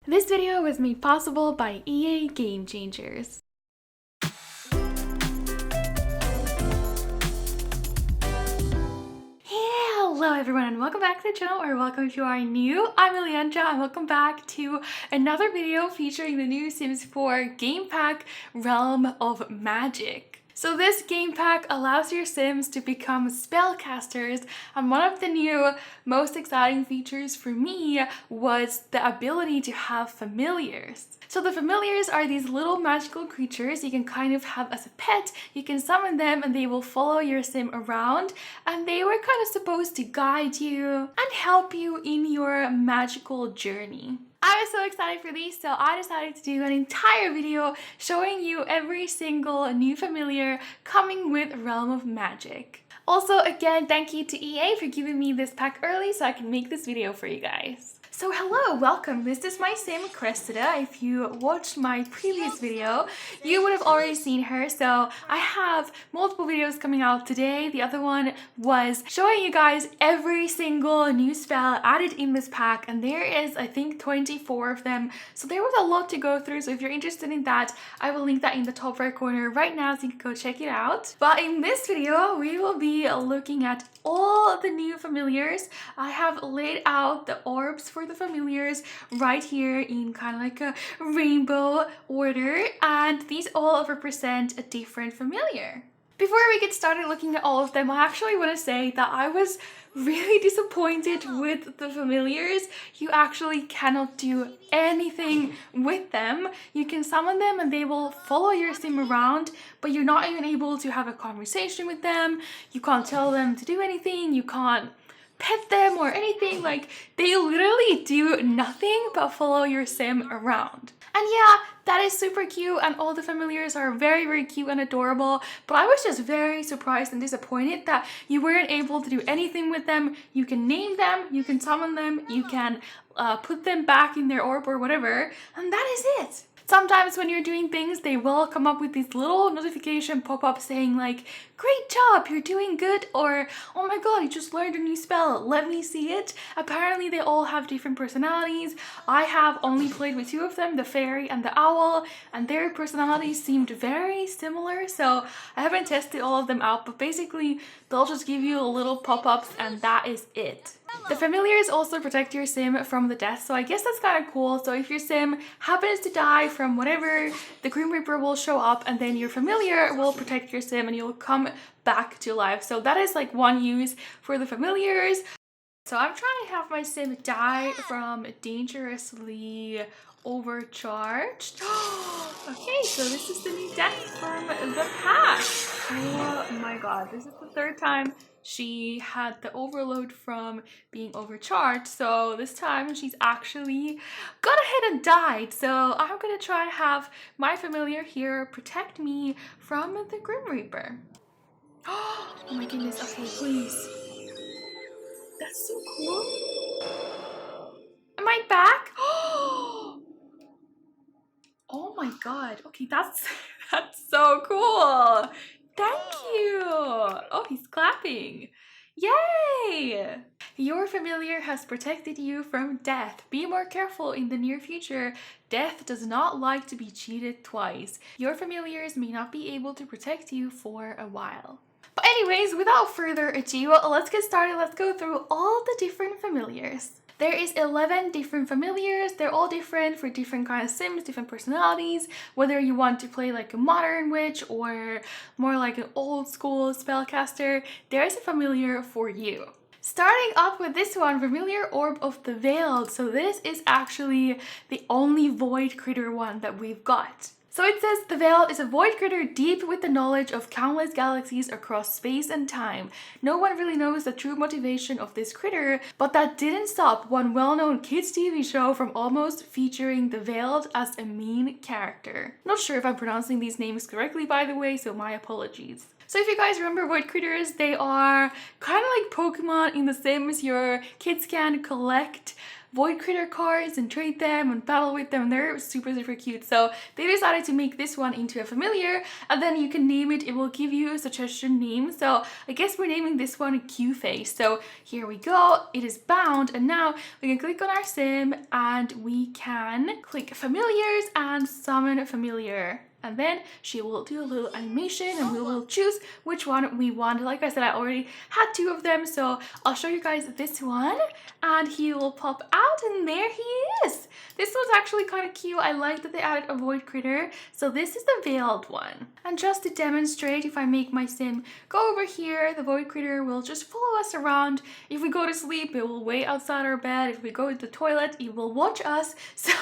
This video was made possible by EA Game Changers. Hello everyone and welcome back to the channel, or welcome if you are new. I'm Elliandra and welcome back to another video featuring the new Sims 4 game pack, Realm of Magic. So this game pack allows your Sims to become spellcasters, and one of the new most exciting features for me was the ability to have familiars. So the familiars are these little magical creatures you can kind of have as a pet. You can summon them and they will follow your Sim around, and they were kind of supposed to guide you and help you in your magical journey. I was so excited for these, so I decided to do an entire video showing you every single new familiar coming with Realm of Magic. Also, again, thank you to EA for giving me this pack early so I can make this video for you guys. So hello, welcome. This is my Sim Cressida. If you watched my previous video, you would have already seen her. So I have multiple videos coming out today. The other one was showing you guys every single new spell added in this pack, and there is, I think, 24 of them. So there was a lot to go through. So if you're interested in that, I will link that in the top right corner right now so you can go check it out. But in this video, we will be looking at all the new familiars. I have laid out the orbs for the familiars right here in kind of like a rainbow order, and these all represent a different familiar. Before we get started looking at all of them, I actually want to say that I was really disappointed with the familiars. You actually cannot do anything with them. You can summon them and they will follow your Sim around, but you're not even able to have a conversation with them. You can't tell them to do anything. You can't pet them or anything. Like, they literally do nothing but follow your Sim around. And yeah, that is super cute, and all the familiars are very, very cute and adorable, but I was just very surprised and disappointed that you weren't able to do anything with them. You can name them, you can summon them, you can put them back in their orb or whatever, and that is it. Sometimes when you're doing things, they will come up with these little notification pop-ups saying like, great job, you're doing good, or oh my god, you just learned a new spell, let me see it. Apparently they all have different personalities. I have only played with two of them, the fairy and the owl, and their personalities seemed very similar, so I haven't tested all of them out, but basically they'll just give you little pop-ups and that is it. The familiars also protect your Sim from the death, so I guess that's kind of cool. So if your Sim happens to die from whatever, the Grim Reaper will show up and then your familiar will protect your Sim and you'll come back to life. So that is like one use for the familiars. So I'm trying to have my Sim die from dangerously overcharged. Okay, so this is the new death from the pack. Oh my god, this is the third time she had the overload from being overcharged, so this time she's actually got ahead and died. So I'm gonna try to have my familiar here protect me from the Grim Reaper. Oh my goodness, okay, please. That's so cool. Am I back? Oh my god, okay, that's so cool. Thank you. Oh, he's clapping. Yay! Your familiar has protected you from death. Be more careful in the near future. Death does not like to be cheated twice. Your familiars may not be able to protect you for a while. But anyways, without further ado, let's get started. Let's go through all the different familiars. There is 11 different familiars. They're all different for different kind of Sims, different personalities. Whether you want to play like a modern witch or more like an old school spellcaster, there is a familiar for you. Starting off with this one, Familiar Orb of the Veiled. So this is actually the only void critter one that we've got. So it says, the Veiled is a void critter deep with the knowledge of countless galaxies across space and time. No one really knows the true motivation of this critter, but that didn't stop one well-known kids TV show from almost featuring the Veiled as a main character. Not sure if I'm pronouncing these names correctly, by the way, so my apologies. So if you guys remember void critters, they are kind of like Pokemon in The Sims. Your kids can collect void critter cards and trade them and battle with them. They're super, super cute. So they decided to make this one into a familiar, and then you can name it. It will give you a suggestion name. So I guess we're naming this one Q-Face. So here we go. It is bound, and now we can click on our sim and we can click familiars and summon a familiar. And then she will do a little animation and we will choose which one we want. Like I said, I already had 2 of them, so I'll show you guys this one and he will pop out, and there he is. This one's actually kind of cute. I like that they added a void critter. So this is the veiled one. And just to demonstrate, if I make my sim go over here, the void critter will just follow us around. If we go to sleep, it will wait outside our bed. If we go to the toilet, it will watch us. So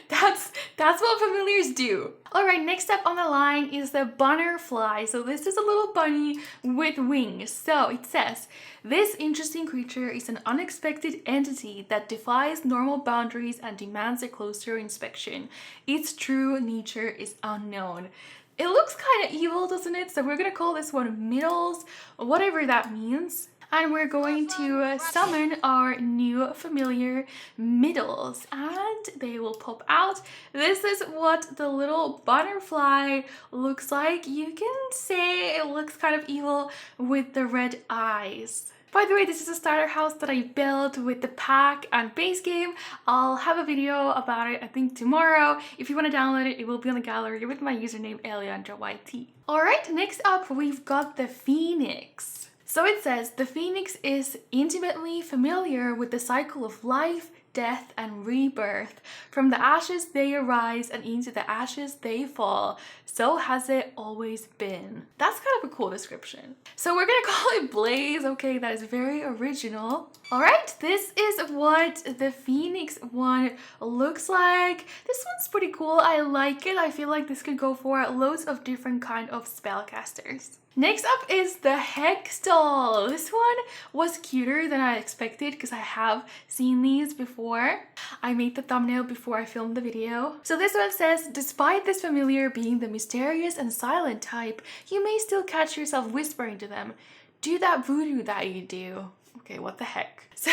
that's what familiars do. Alright, next up on the line is the butterfly. So this is a little bunny with wings. So it says, this interesting creature is an unexpected entity that defies normal boundaries and demands a closer inspection. Its true nature is unknown. It looks kind of evil, doesn't it? So we're gonna call this one Middles, whatever that means. And we're going to summon our new familiar Middles, and they will pop out. This is what the little butterfly looks like. You can say it looks kind of evil with the red eyes. By the way, this is a starter house that I built with the pack and base game. I'll have a video about it, I think tomorrow. If you want to download it, it will be on the gallery with my username Elliandra YT. Alright, next up we've got the Phoenix. So it says, the Phoenix is intimately familiar with the cycle of life, death, and rebirth. From the ashes they arise, and into the ashes they fall. So has it always been. That's kind of a cool description. So we're gonna call it Blaze. Okay, that is very original. Alright, this is what the Phoenix one looks like. This one's pretty cool. I like it. I feel like this could go for loads of different kind of spellcasters. Next up is the Hextall. This one was cuter than I expected because I have seen these before. I made the thumbnail before I filmed the video. So this one says, despite this familiar being the mysterious and silent type, you may still catch yourself whispering to them, do that voodoo that you do. Okay, what the heck? So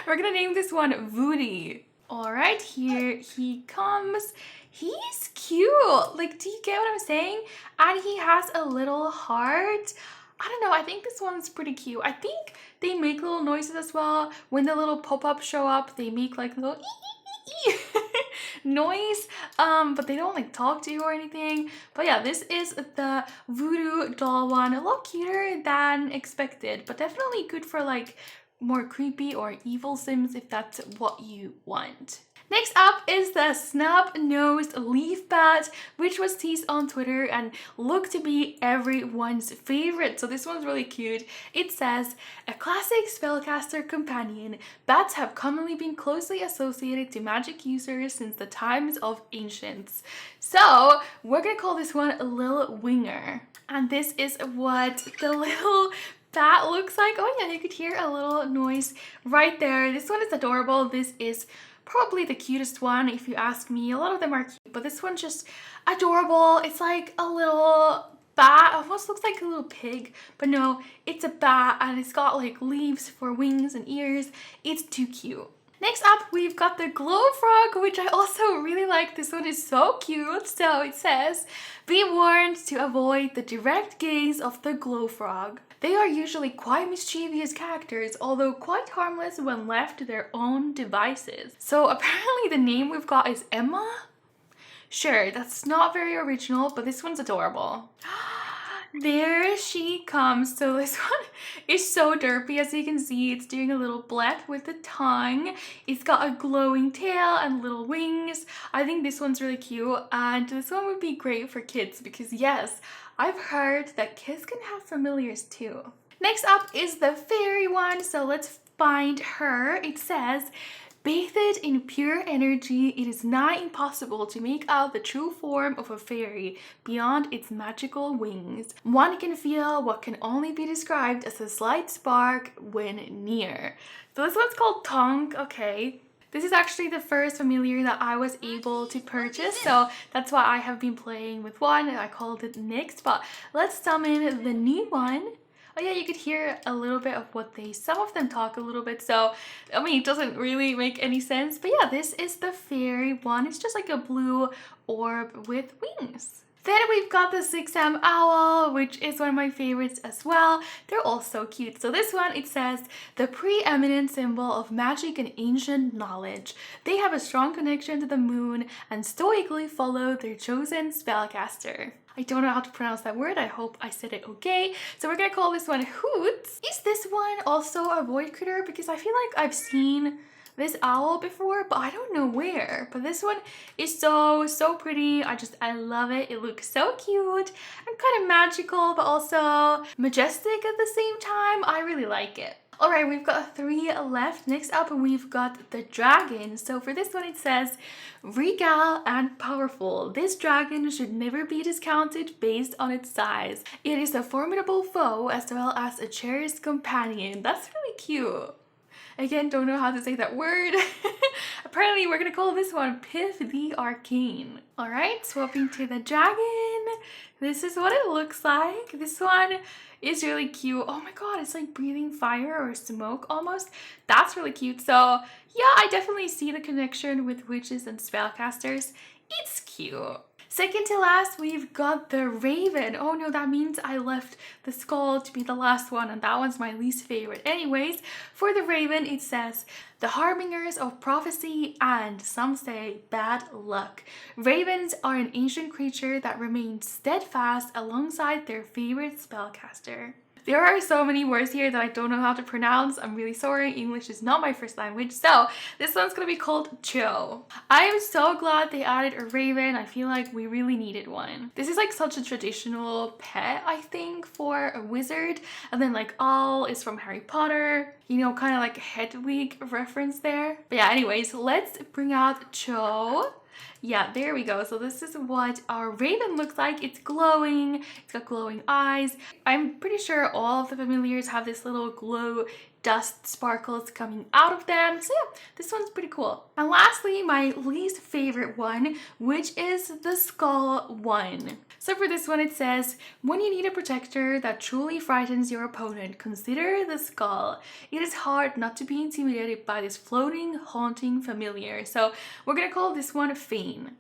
we're gonna name this one Voodoo. Alright, here he comes. He's cute. Like, do you get what I'm saying? And he has a little heart. I don't know, I think this one's pretty cute. I think they make little noises as well. When the little pop-ups show up, they make like little noise, but they don't like talk to you or anything. But yeah, this is the voodoo doll one. A lot cuter than expected, but definitely good for like more creepy or evil sims if that's what you want. Next up is the Snapnose Leaf bat, which was teased on Twitter and looked to be everyone's favorite. So this one's really cute. It says, a classic spellcaster companion, bats have commonly been closely associated to magic users since the times of ancients. So we're gonna call this one a Lil Winger. And this is what the little bat looks like. Oh yeah, you could hear a little noise right there. This one is adorable. This is probably the cutest one if you ask me. A lot of them are cute, but this one's just adorable. It's like a little bat, almost looks like a little pig, but no, it's a bat and it's got like leaves for wings and ears. It's too cute. Next up, we've got the glow frog, which I also really like. This one is so cute. So it says, be warned to avoid the direct gaze of the glow frog. They are usually quite mischievous characters, although quite harmless when left to their own devices. So apparently the name we've got is Emma? Sure, that's not very original, but this one's adorable. There she comes. So this one is so derpy. As you can see, it's doing a little blep with the tongue. It's got a glowing tail and little wings. I think this one's really cute, and this one would be great for kids because yes, I've heard that kids can have familiars too. Next up is the fairy one, so let's find her. It says, bathed in pure energy, it is nigh impossible to make out the true form of a fairy beyond its magical wings. One can feel what can only be described as a slight spark when near. So this one's called Tonk, okay. This is actually the first familiar that I was able to purchase, so that's why I have been playing with one and I called it Next. But let's summon the new one. Oh yeah, you could hear a little bit of what some of them talk a little bit, so I mean, it doesn't really make any sense. But yeah, this is the fairy one. It's just like a blue orb with wings. Then we've got the 6M owl, which is one of my favorites as well. They're all so cute. So this one, it says, the preeminent symbol of magic and ancient knowledge. They have a strong connection to the moon and stoically follow their chosen spellcaster. I don't know how to pronounce that word. I hope I said it okay. So we're gonna call this one Hoots. Is this one also a void critter? Because I feel like I've seen this owl before, but I don't know where. But this one is so pretty. I love it. It looks so cute and kind of magical, but also majestic at the same time. I really like it. All right, we've got 3 left. Next up, we've got the dragon. So for this one, it says, regal and powerful. This dragon should never be discounted based on its size. It is a formidable foe as well as a cherished companion. That's really cute. Again, don't know how to say that word. Apparently, we're gonna call this one Piff the Arcane. All right, swapping to the dragon. This is what it looks like. This one is really cute. Oh my god, it's like breathing fire or smoke almost. That's really cute. So yeah, I definitely see the connection with witches and spellcasters. It's cute. Second to last, we've got the raven. Oh no, that means I left the skull to be the last one, and that one's my least favorite. Anyways, for the raven, it says, the harbingers of prophecy and, some say, bad luck. Ravens are an ancient creature that remains steadfast alongside their favorite spellcaster. There are so many words here that I don't know how to pronounce. I'm really sorry. English is not my first language. So this one's gonna be called Cho. I am so glad they added a raven. I feel like we really needed one. This is like such a traditional pet, I think, for a wizard. And then like owl is from Harry Potter. You know, kind of like a Hedwig reference there. But yeah, anyways, let's bring out Cho. Yeah, there we go. So this is what our raven looks like. It's glowing. It's got glowing eyes. I'm pretty sure all of the familiars have this little glow dust sparkles coming out of them. So yeah, this one's pretty cool. And lastly, my least favorite one, which is the skull one. So for this one, it says, when you need a protector that truly frightens your opponent, consider the skull. It is hard not to be intimidated by this floating, haunting familiar. So we're gonna call this one Fane.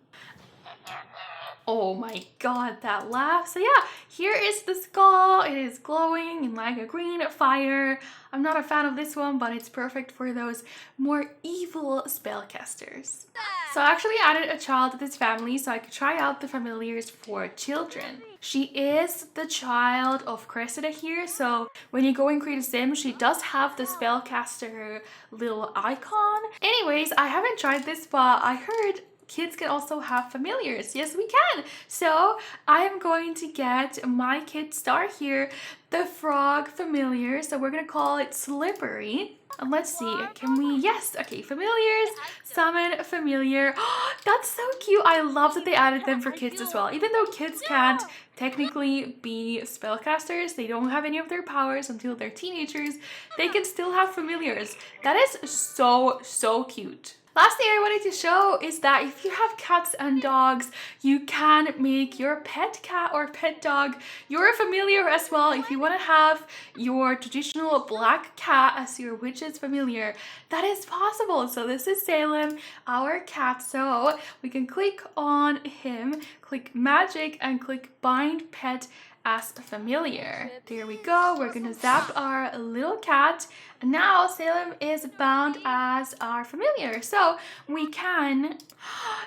Oh my god, that laugh. So yeah, here is the skull. It is glowing in like a green fire. I'm not a fan of this one, but it's perfect for those more evil spellcasters. So I actually added a child to this family so I could try out the familiars for children. She is the child of Cressida here, so when you go and create a sim, she does have the spellcaster little icon. Anyways, I haven't tried this, but I heard kids can also have familiars. Yes, we can. So I am going to get my kid star here, the frog familiar. So we're gonna call it Slippery. And let's see, can we, yes, okay, familiars, summon familiar. Oh, that's so cute. I love that they added them for kids as well. Even though kids can't technically be spellcasters, they don't have any of their powers until they're teenagers, they can still have familiars. That is so cute. Last thing I wanted to show is that if you have cats and dogs, you can make your pet cat or pet dog your familiar as well. If you want to have your traditional black cat as your witch's familiar, that is possible. So this is Salem, our cat. So we can click on him, click magic, and click bind pet as familiar. There we go. We're gonna zap our little cat, and now Salem is bound as our familiar. So we can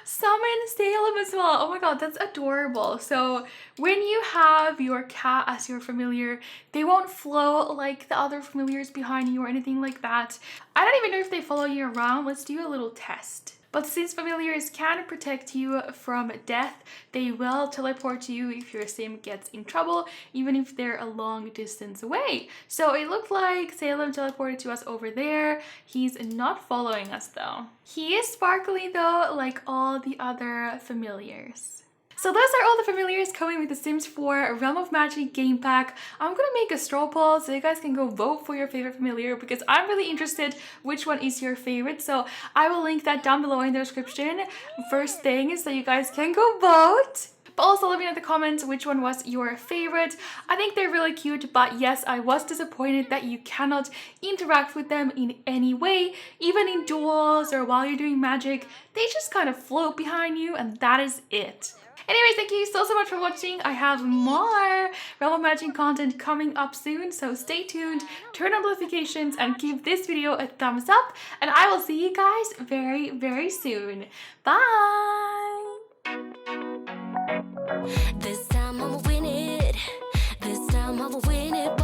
summon Salem as well. Oh my god, that's adorable. So when you have your cat as your familiar, they won't float like the other familiars behind you or anything like that. I don't even know if they follow you around. Let's do a little test. But since familiars can protect you from death, they will teleport you if your sim gets in trouble, even if they're a long distance away. So it looked like Salem teleported to us over there. He's not following us though. He is sparkly though, like all the other familiars. So those are all the familiars coming with the Sims 4 Realm of Magic game pack. I'm gonna make a straw poll so you guys can go vote for your favorite familiar because I'm really interested which one is your favorite. So I will link that down below in the description first thing so you guys can go vote. But also let me know in the comments which one was your favorite. I think they're really cute, but yes, I was disappointed that you cannot interact with them in any way. Even in duels or while you're doing magic, they just kind of float behind you and that is it. Anyways, thank you so much for watching. I have more Realm of Magic content coming up soon, so stay tuned, turn on notifications, and give this video a thumbs up. And I will see you guys very soon. Bye! This time I'ma win it. This time I'ma win it.